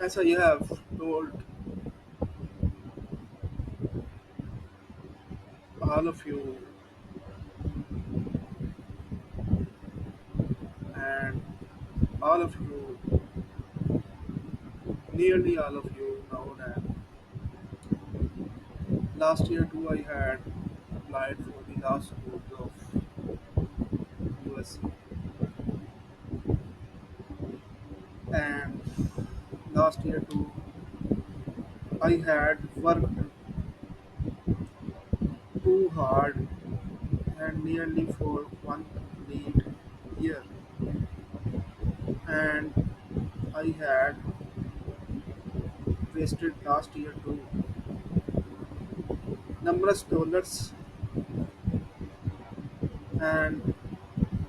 as I have told all of you, and all of you, nearly all of you know that last year too I had applied for the last group of USC, and last year too I had worked too hard and nearly for one complete year, and I had wasted last year too numerous dollars, and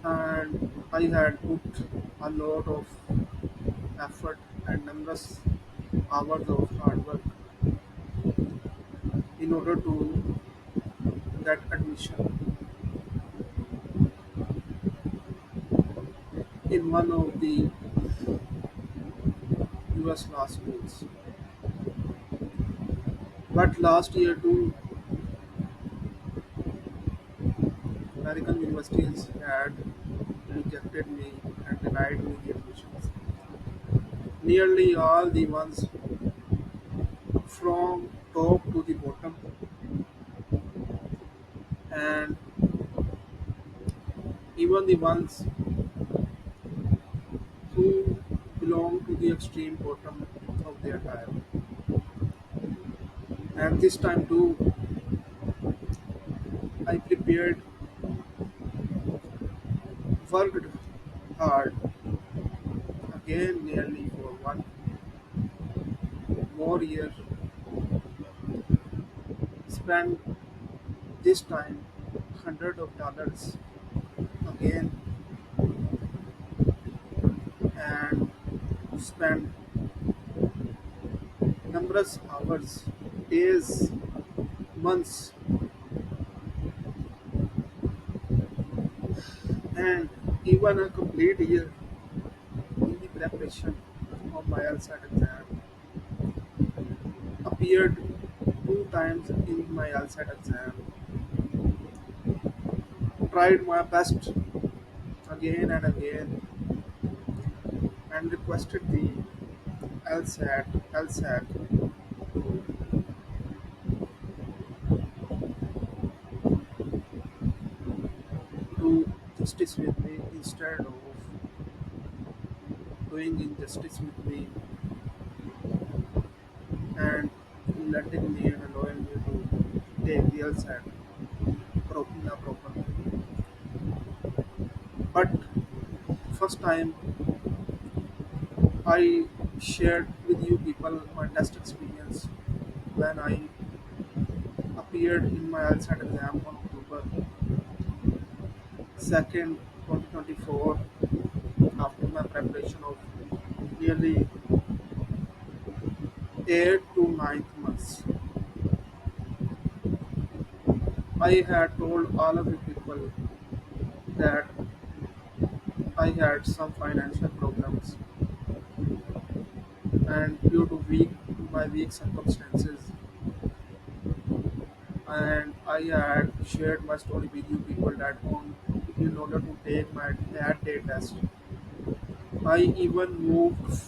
I had put a lot of effort and numerous hours of hard work in order to get admission in one of the US law schools. But last year too, American universities had rejected me and denied me the admissions. Nearly all the ones from top to the bottom, and even the ones who belong to the extreme bottom of their tire. And this time too, I prepared, worked hard again nearly for one more year, spent this time hundred of dollars again, and spent numerous hours, days, months, and even a complete year in the preparation of my LSAT exam. Appeared two times in my LSAT exam. Tried my best again and again, and requested the LSAC to justice with me instead of doing injustice with me and letting me and allowing me to take the LSAT properly. But first time I shared with you people my test experience when I appeared in my LSAT exam on October 2nd, 2024, after my preparation of nearly 8 to 9 months. I had told all of you people that I had some financial problems, and due to my weak circumstances, and I had shared my story with you people that on in order to take my that day test, I even moved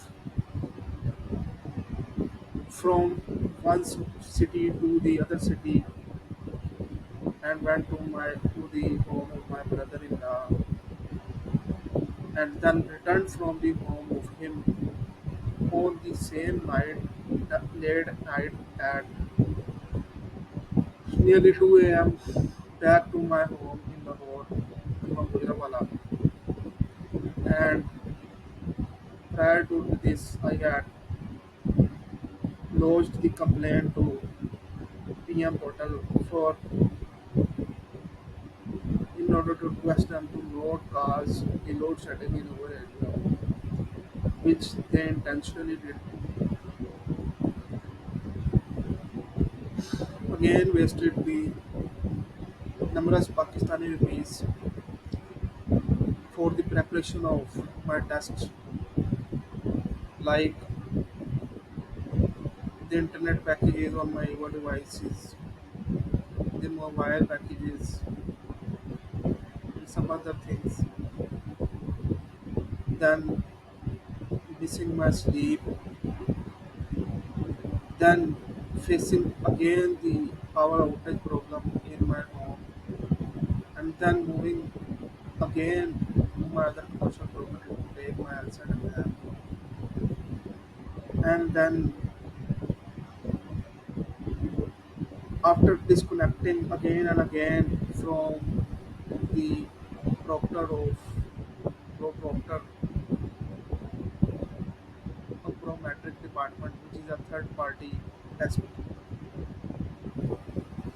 from one city to the other city and went to the home of my brother-in-law, and then returned from the home of him on the same night, late night at nearly 2 a.m. back to my home in Lahore, Gujranwala. And prior to this, I had lodged the complaint to PM portal for in order to request them to not cause the load shedding in our area, which they intentionally did. Again, wasted the numerous Pakistani rupees for the preparation of my tests, like the internet packages on my mobile devices, the mobile packages, and some other things. Then missing my sleep, then facing again the power outage problem in my home, and then moving again to my other commercial property to take my LSAT exam, and then after disconnecting again and again from the proctor of proctor of Prometric department, which is a third party test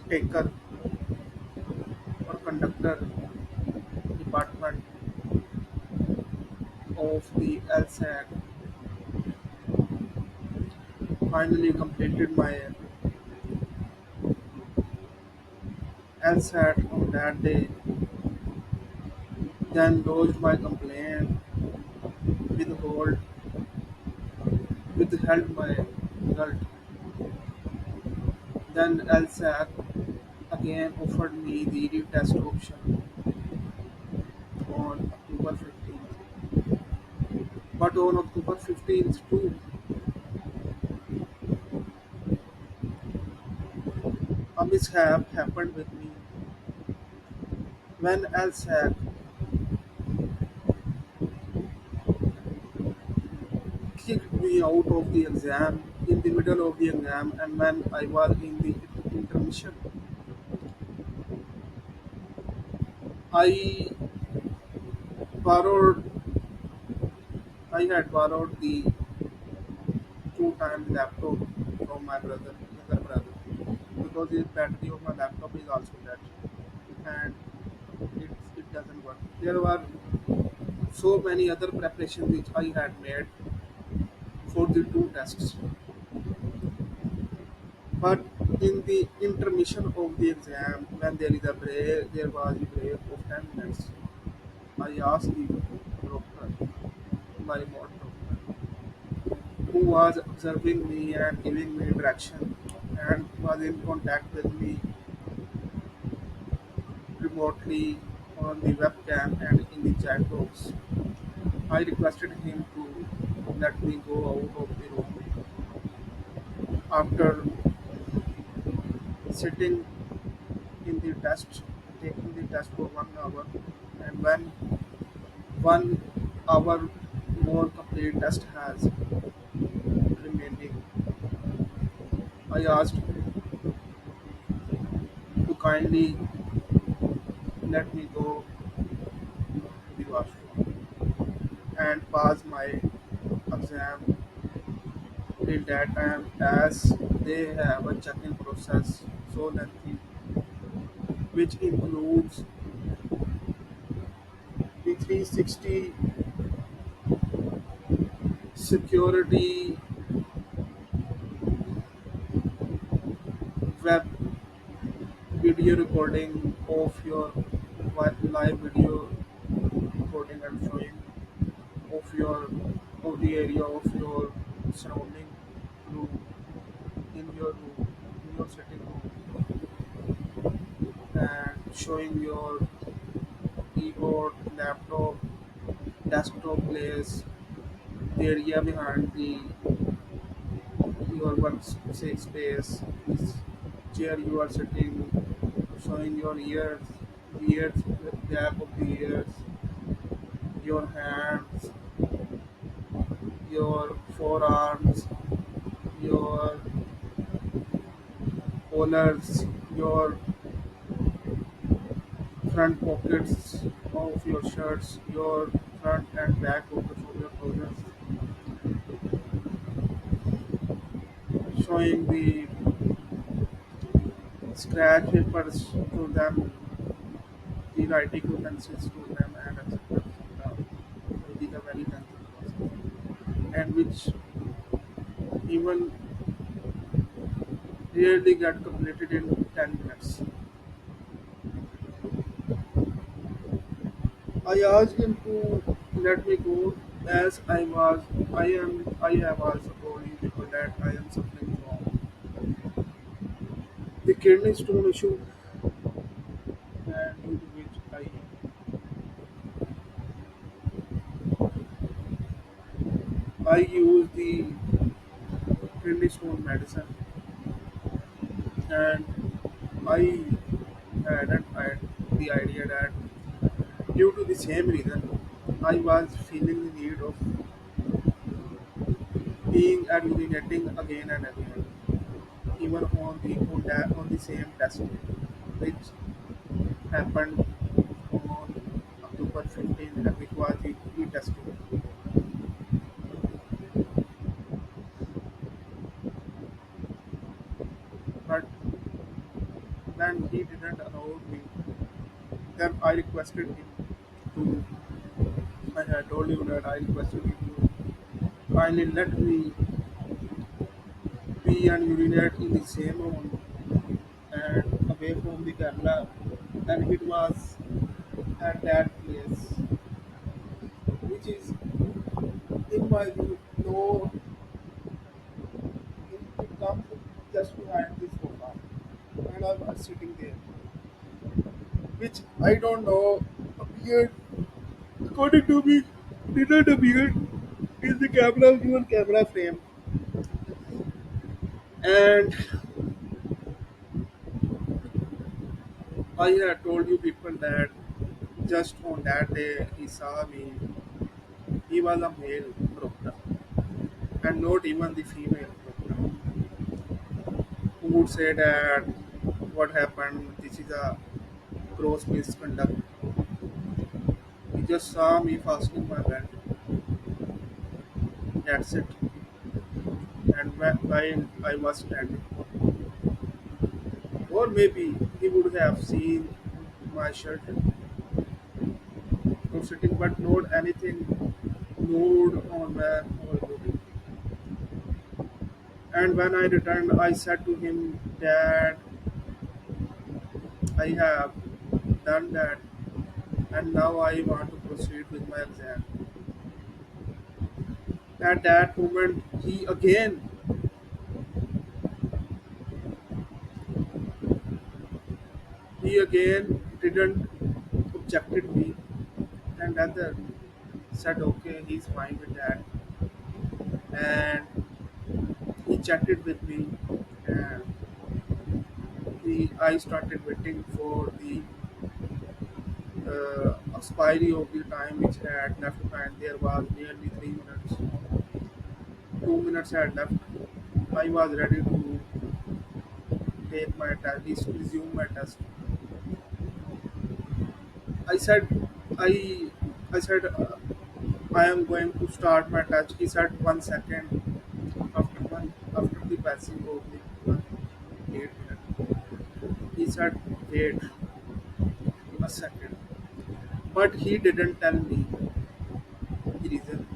taker or conductor department of the LSAC, finally completed my LSAT on that day, then lodged my complaint, withhold, withheld my result. Then LSAC again offered me the retest option on October 15th. But on October 15th too, a mishap happened with me when LSAC kicked me out of the exam in the middle of the exam, and when I was in the intermission. I borrowed I had borrowed the two times laptop from my younger brother, because the battery of my laptop is also dead and it doesn't work. There were so many other preparations which I had made for the two tests, but in the intermission of the exam, when there is a break, there was a break of 10 minutes. I asked the doctor, my remote doctor, who was observing me and giving me direction and was in contact with me remotely on the webcam and in the chat box. I requested him to let me go out of the room after sitting in the test, taking the test for 1 hour, and when 1 hour more complete test has remaining, I asked to kindly let me go to the washroom and pass my exam till that time, as they have a check-in process so lengthy, which includes the 360 security web video recording of your live video recording and showing of your of the area of your surrounding room, in your sitting room, and showing your keyboard, laptop, desktop place, the area behind the your workspace, this chair you are sitting, showing your ears, the gap of the ears, your hands, your forearms, your collars, your front pockets of your shirts, your front and back of your trousers, showing the scratch papers to them, the writing utensils to them, and etc. etc. It is a very lengthy process, and which even rarely get completed in 10 minutes. I asked him to let me go as I have also told you people that I am suffering from the kidney stone issue and due to which I use the kidney stone medicine and I had the idea that due to the same reason I was feeling the need of being and urinating again and again, even on the same test, which happened on October 15th, which was the testing. But when he didn't allow me, then I requested him to. I had told you that I requested him to kindly let me pee and urinate in the same room and away from the camera, and it was at that place, which is in my view, no, it comes just behind this sofa, and I was sitting there, which I don't know appeared, according to me, didn't appear in the camera, even camera frame, and I had told you people that just on that day he saw me, he was a male doctor, and not even the female doctor, who would say that what happened, this is a gross misconduct. He just saw me fastening my belt. That's it. And while I was standing, or maybe he would have seen my shirt or sitting, but not anything nude on my whole body. And when I returned, I said to him that I have done that, and now I want to proceed with my exam. At that moment, he again didn't objected me, and other said okay, he's fine with that, and he chatted with me, and I started waiting for the expiry of the time which had left, and there was nearly 3 minutes. 2 minutes had left. I was ready to take my test, resume my test. I said, I, I said, I am going to start my test. He said 1 second after the passing of the 8 minutes. He said, wait a second. But he didn't tell me the reason.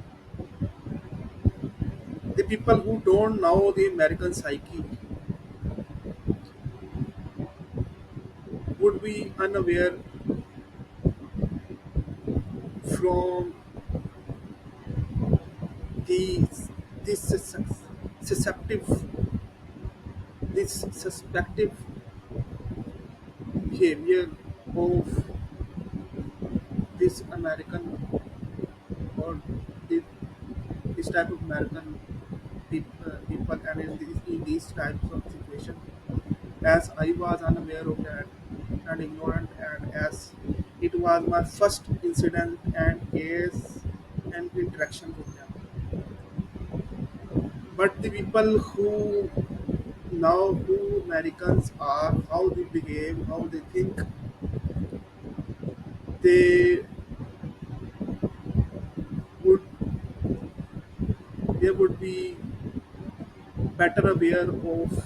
The people who don't know the American psyche would be unaware from the this susceptive this suspective behavior of this American or this, this type of American people and in these types of situations, as I was unaware of that and ignorant, and as it was my first incident and case and interaction with them. But the people who now who Americans are, how they behave, how they think, they would they would be better aware of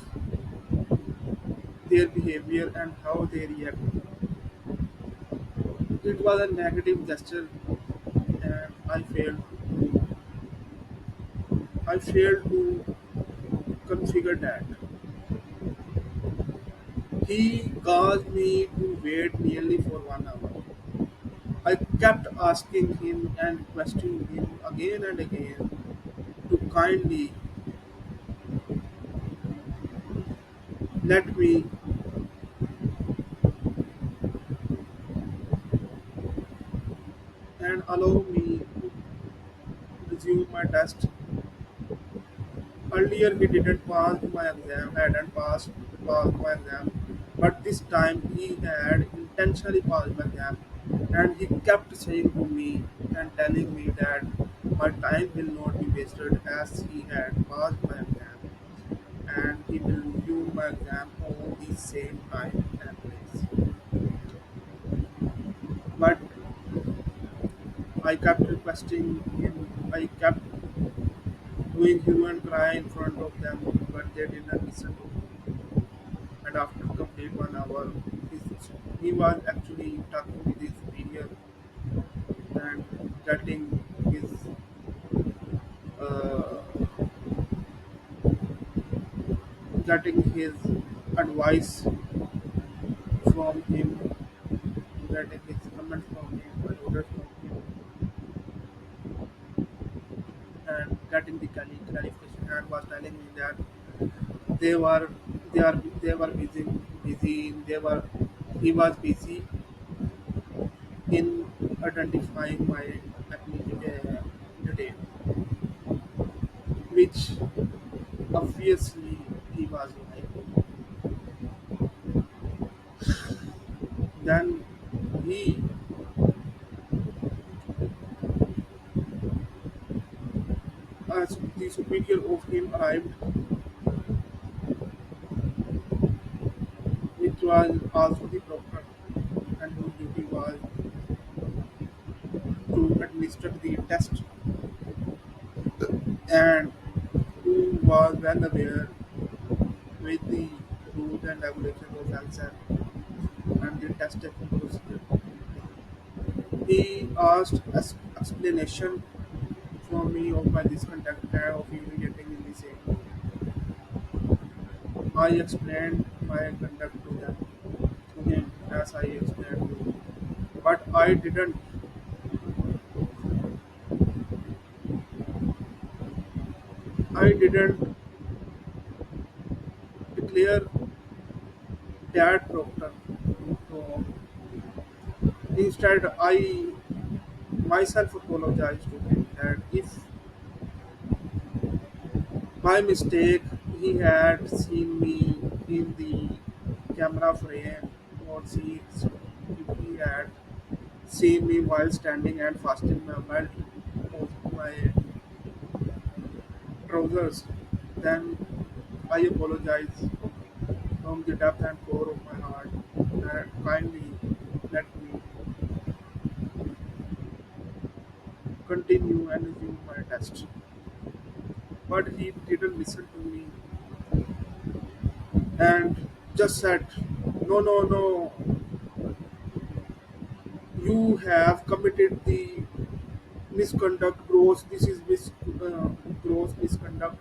their behavior and how they react. It was a negative gesture, and I failed to configure that. He caused me to wait nearly for 1 hour. I kept asking him and requesting him again and again to kindly let me and allow me to resume my test. Earlier he didn't pass my exam, hadn't passed my exam, but this time he had intentionally passed my exam, and he kept saying to me and telling me that my time will not be wasted as he had passed my exam, and he will review my exam on the same time and place. But I kept requesting him, I kept doing hue and cry in front of them, but they did not listen to me. And after complete 1 hour, he was actually talking with his superior and uh, getting his advice from him, getting his comments from him, and orders from him, and getting the clarification, and was telling me that they were they were busy they were he was busy in identifying my detail, which obviously he was lying. Then he, as the superior of him arrived, which was also the doctor, and whose duty was to administer the test, and who was well aware with the rules and regulations of LSAT and the test taking procedure. He asked explanation from me of my discontent of urinating in the same. I explained my conduct to him as I explained to you. But I didn't declare that proctor wrong. Instead, I myself apologized to him that if by mistake he had seen me in the camera frame or seats, if he had seen me while standing and fastening my belt of my trousers, then I apologize from the depth and core of my heart that kindly let me continue and resume my test. But he didn't listen to me and just said, "No, no, no, you have committed the misconduct, gross misconduct,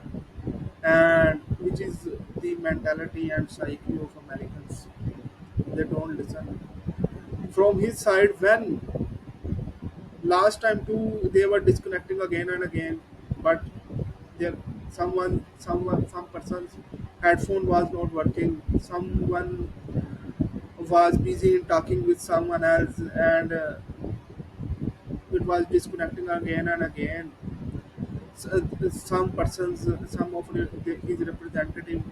and which is the mentality and psyche of Americans. They don't listen." From his side, when last time too, they were disconnecting again and again, but there some person's headphone was not working. Someone was busy in talking with someone else, and it was disconnecting again and again. Some persons, some of his representative,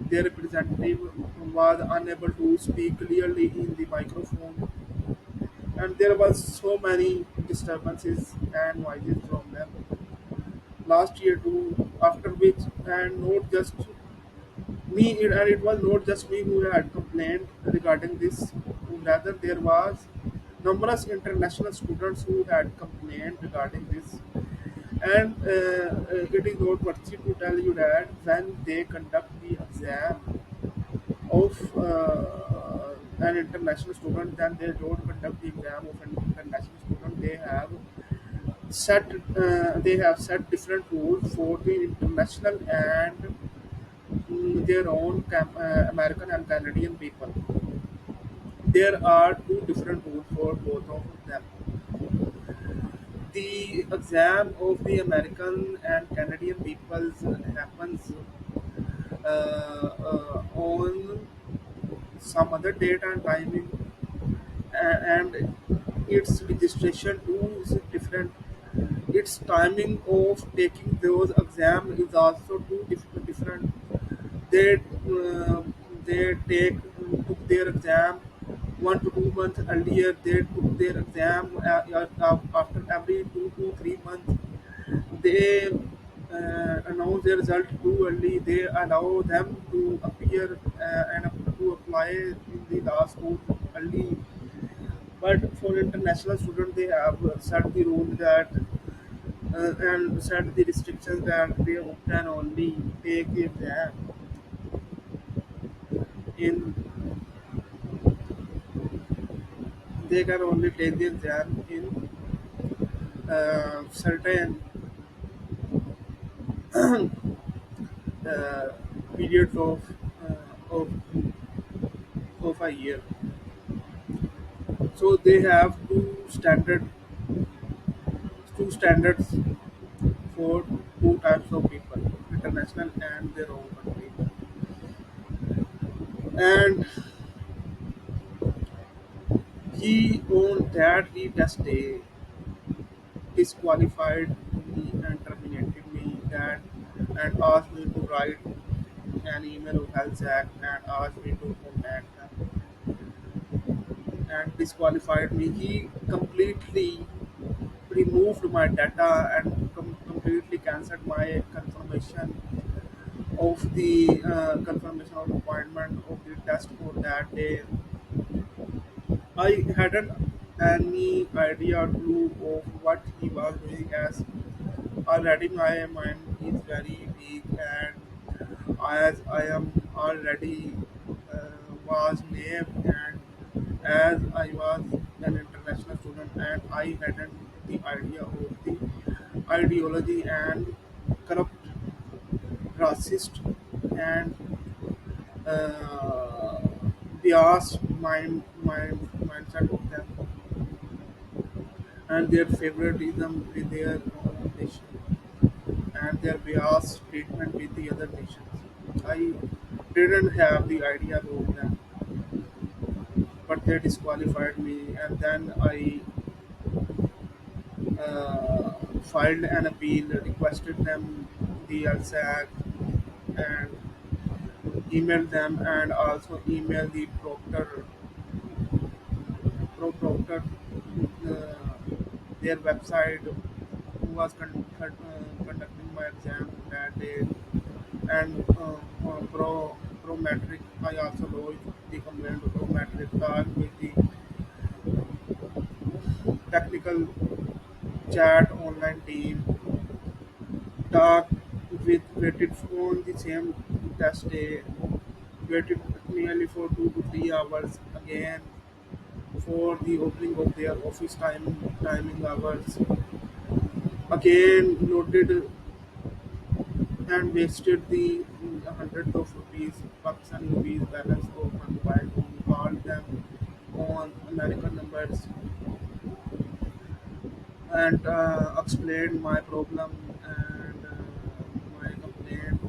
their representative was unable to speak clearly in the microphone, and there was so many disturbances and noises from them last year too. After which, and not just and it was not just me who had complained regarding this. Rather, there was numerous international students who had complained regarding this. And it is noteworthy to tell you that when they conduct the exam of an international student, then they don't conduct the exam of an international student. They have set different rules for the international and their own American and Canadian people. There are two different rules for about both of them. The exam of the American and Canadian peoples happens on some other date and timing, and its registration too is different. Its timing of taking those exams is also different. They they took their exam 1 to 2 months earlier. They took their exam after every 2 to 3 months. They announce their result too early. They allow them to appear and to apply in the last school early. But for international students, they have set the rule that and set the restrictions that they can only take the exam in they can only take the exam in certain uh, periods of a year. So they have two standards for two types of people, international and their own country. And he on that retest day disqualified me and terminated me that and asked me to write an email of LSAC and asked me to contact them and disqualified me. He completely removed my data and completely cancelled my confirmation of appointment of the test for that day. I hadn't any idea or clue of what he was doing as already my mind is very weak and as I am already was named and as I was an international student and I hadn't the idea of the ideology and corrupt racist and uh, biased mindset of them and their favoritism with their own nation and their biased treatment with the other nations. I didn't have the idea of them, but they disqualified me, and then I filed an appeal, requested them the LSAC, and emailed them, and also emailed the proctor, uh, their website, who was conducting my exam that day, and Prometric. I also lodged the complaint to Prometric, talked with the technical chat online team, talked with waited on the same test day, waited nearly for 2 to 3 hours again for the opening of their office timing hours. Again loaded and wasted the hundreds of rupees, Pakistani rupees balance of my mobile phone, called them on American numbers and explained my problem and my complaint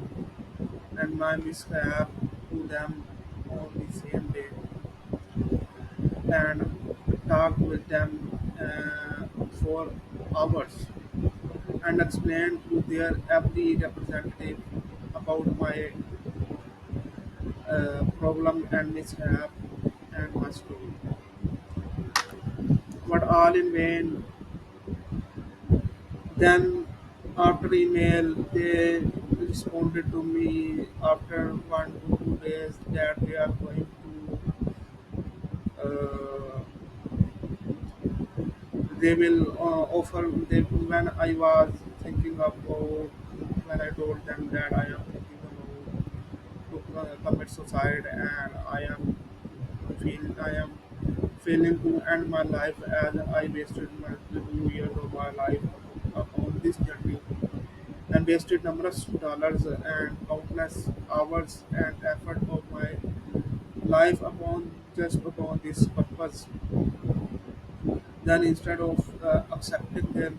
and my mishap to them on the same day and talked with them for hours and explained to their every representative about my problem and mishap and my story. But all in vain. Then after email, they responded to me after 1 to 2 days that they are going to. They will offer. When I was thinking about when I told them that I am thinking about to commit suicide and I am feeling to end my life as I wasted my 2 years of my life on this journey and wasted numerous dollars and countless hours and effort of my life upon just upon this purpose. Then instead of uh, accepting their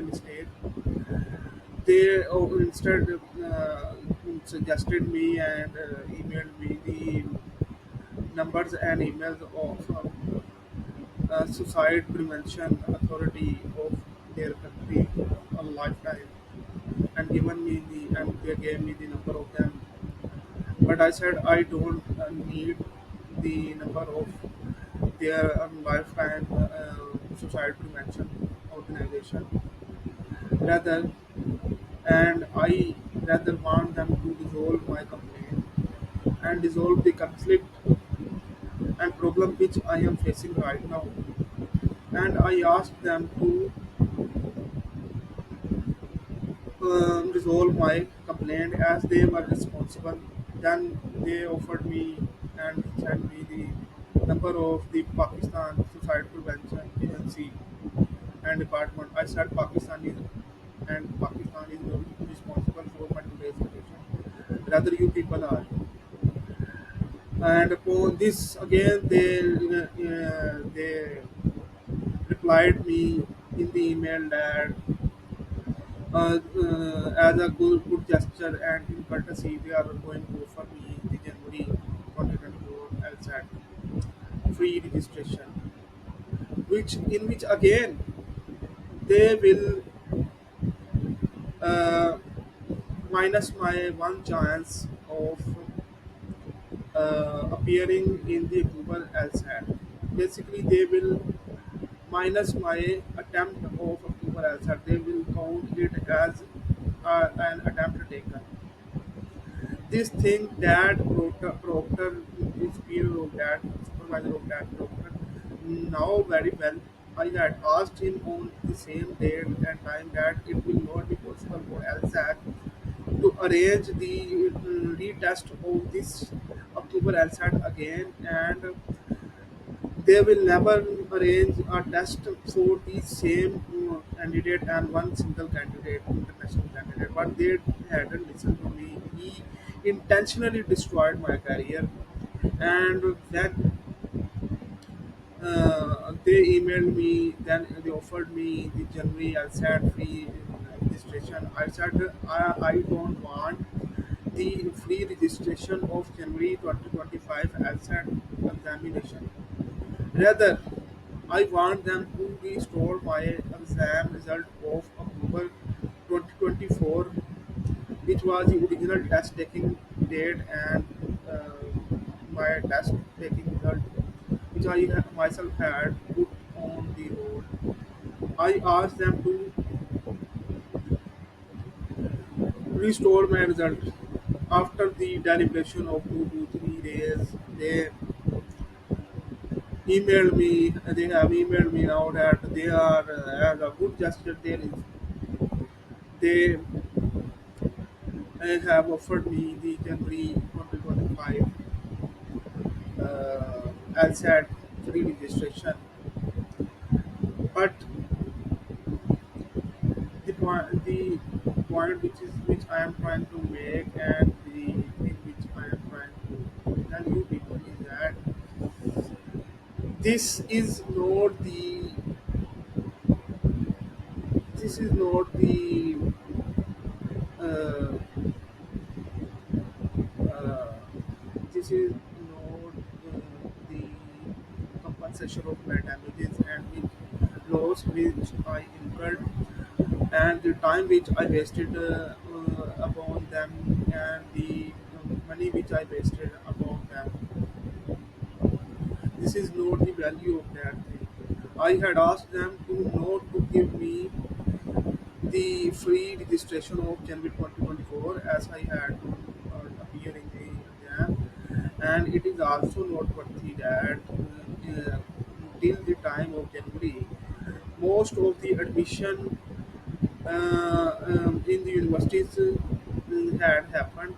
mistake, they instead suggested me and emailed me the numbers and emails of Suicide Prevention Authority of their country a lifetime, and given me the and they gave me the number of them. But I said I don't need the number of their lifetime suicide prevention organization. Rather, and I rather want them to resolve my complaint and resolve the conflict and problem which I am facing right now. And I asked them to resolve my complaint as they were responsible. Then they offered me and sent me the number of the Pakistan Suicide Prevention Agency and department. I said Pakistan is and Pakistan is responsible for my today's situation. Rather, you people are. And upon this again, they replied me in the email that as a good gesture and in courtesy, they are going to offer me the January 2024 LSAT free registration, which again they will uh, minus my one chance of appearing in the October LSAT. Basically, they will minus my attempt of October LSAT. They will count it as an attempt taken. This thing that Proctor is peer of that supervisor of that Proctor now very well. I had asked him on the same date and time that it will not be possible for LSAC to arrange the retest of this October LSAT again, and they will never arrange a test for the same candidate and one single candidate, international candidate. But they hadn't listened to me. He intentionally destroyed my career. And when they emailed me, then they offered me the January LSAT free registration. I said I don't want the free registration of January 2025 LSAT examination. Rather, I want them to restore my exam result of October 2024, which was the original test taking date and my test taking result, which I myself had put on the road. I asked them to restore my result. After the deliberation of 2 to 3 days, they they have emailed me now that they are, as a good gesture, they have offered me the January 2025 LSAT free registration. But the point which I am trying to make and the thing which I am trying to tell you people is that this is not the this is not the uh, uh, this is not the compensation of my damages and which loss which I incurred and the time which I wasted upon them and the money which I wasted upon them. This is not the value of that thing. I had asked them to not to give me the free registration of January 2024 as I had to appear in the exam, and it is also noteworthy that till the time of January, most of the admission in the universities had happened,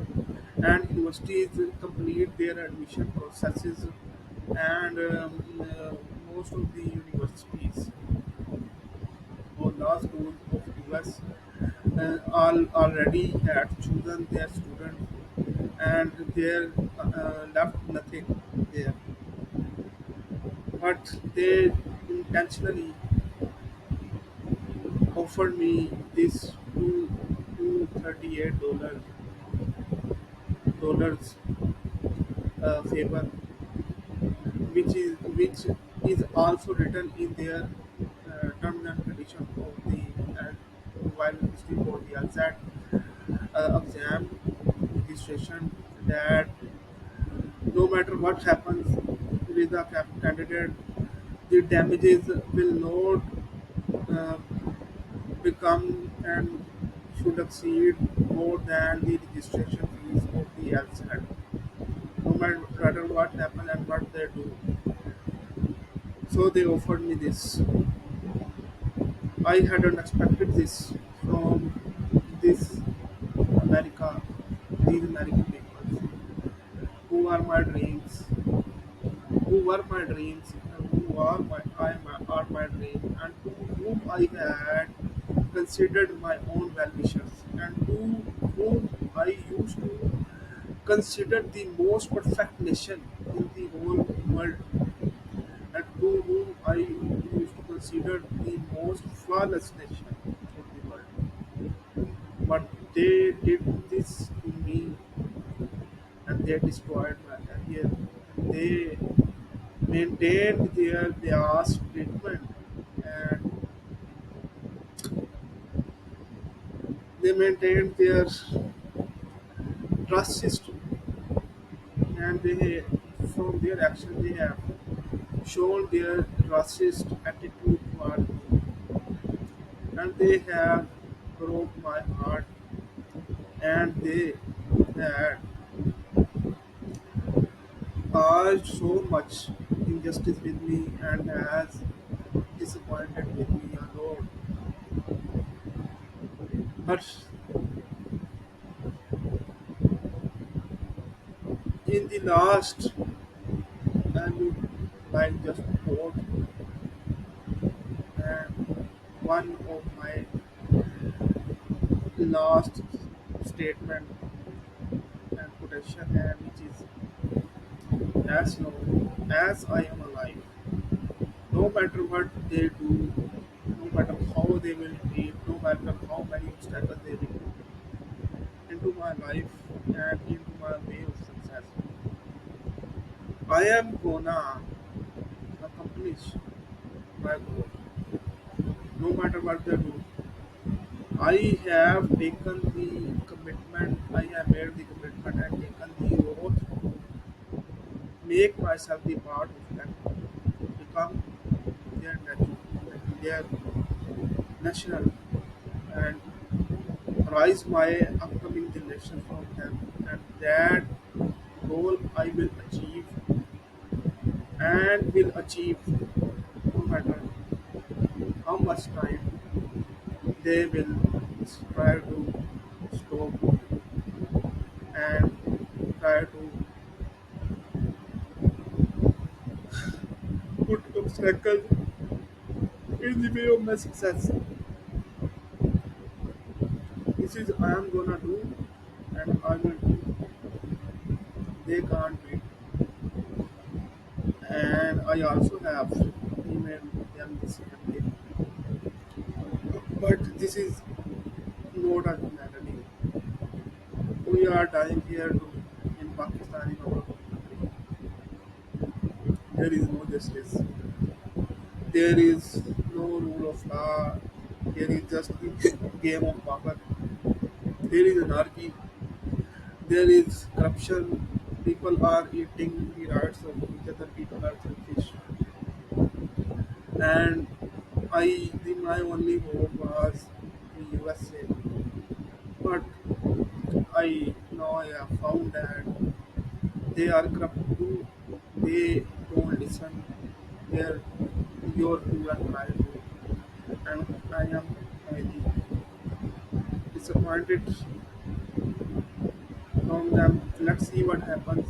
and universities complete their admission processes, and most of the universities or law schools of US all already had chosen their students, and there left nothing there. but they intentionally offered me this $238 favor, which is also written in their terms and conditions of the while listing for the LSAT exam registration, that no matter what happens with the candidate, the damages will not become and should exceed more than the registration fees of the LSAT. No matter what happens and what they do. So they offered me this. I hadn't expected this from this America, these American people who are my dreams, who were my dreams, who are my dream, and to whom I had considered my own well-wishers, and to whom I used to consider the most perfect nation in the whole world, and to whom I used to consider the most flawless nation of the world. But they did this to me, and they destroyed my career. They maintained their biased treatment, and they maintained their trust system, and they, from their action, they have shown their racist attitude toward me, and they have broke my heart, and they had caused so much injustice with me and has disappointed with me a lot. But in the last, and like just quote, and one of my last statement and quotation, and which is, as long as I am alive, no matter what they do, no matter how they will treat, no matter how many obstacles they will put into my life and into my way of success, I am gonna accomplish my goal, no matter what they do. I have taken the commitment, I have made the commitment and taken the oath to make myself the part of them, become their their national, and rise my upcoming generation from them, and that goal I will achieve and will achieve no matter how much time they will try to stop and try to put obstacles in the way of my success. This is I am gonna do and I will do. They can't wait. And I also have emailed them this day. But this is not a humanity. We are dying here in Pakistan, in our country. There is no justice. There is no rule of law. There is just the game of power. There is anarchy. There is corruption. People are eating the rights of each other. People are selfish. And my only hope was the USA. But I have found that they are corrupt too. They don't listen. They're your to and my to. And I am highly disappointed from them. Let's see what happens.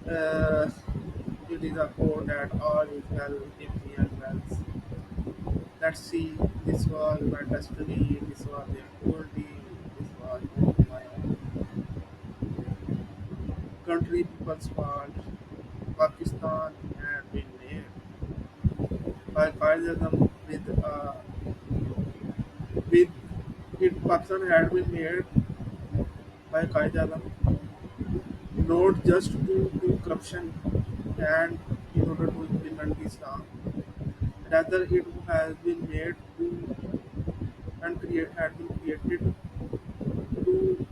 Uh, it is a code that all is well if we are well. Let's see. This was my destiny. This was their cruelty. This was my country people's fault. Pakistan by Kaiserism with it person had been made by Kaiserism not just to do corruption and in order to implement Islam, rather it has been made to and create had been created to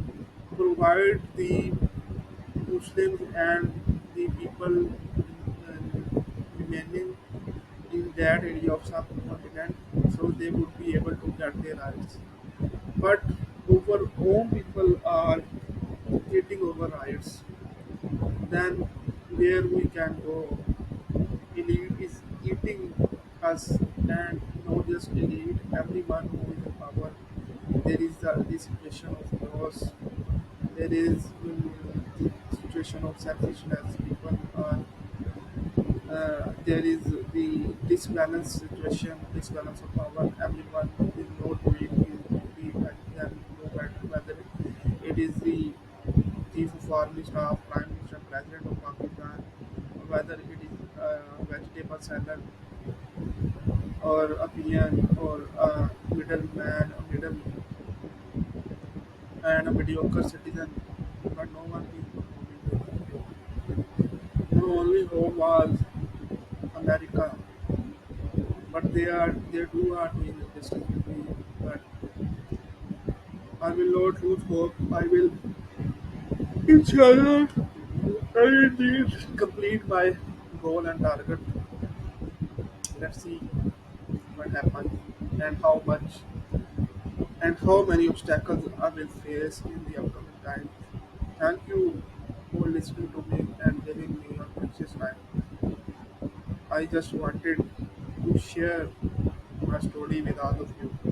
provide the Muslims and the people remaining in that area of subcontinent so they would be able to get their rights. But over home people are getting over rights, then where we can go? Elite is eating us, and not just elite, everyone who is in power. There is the situation of loss, there is the situation of selfishness, people are there is the disbalance of power. Everyone is not doing the no matter whether it is the chief of army staff, prime minister, president of Pakistan, or whether it is vegetable seller or a peon or a middleman, a middle and a mediocre citizen. But no one is performing. No only hope was America, but they do are doing the distance with me. But I will not lose hope. I will, inshallah, I will indeed complete my goal and target. Let's see what happens and how much and how many obstacles I will face in the upcoming time. Thank you for listening to me and giving me your precious time. I just wanted to share my story with all of you.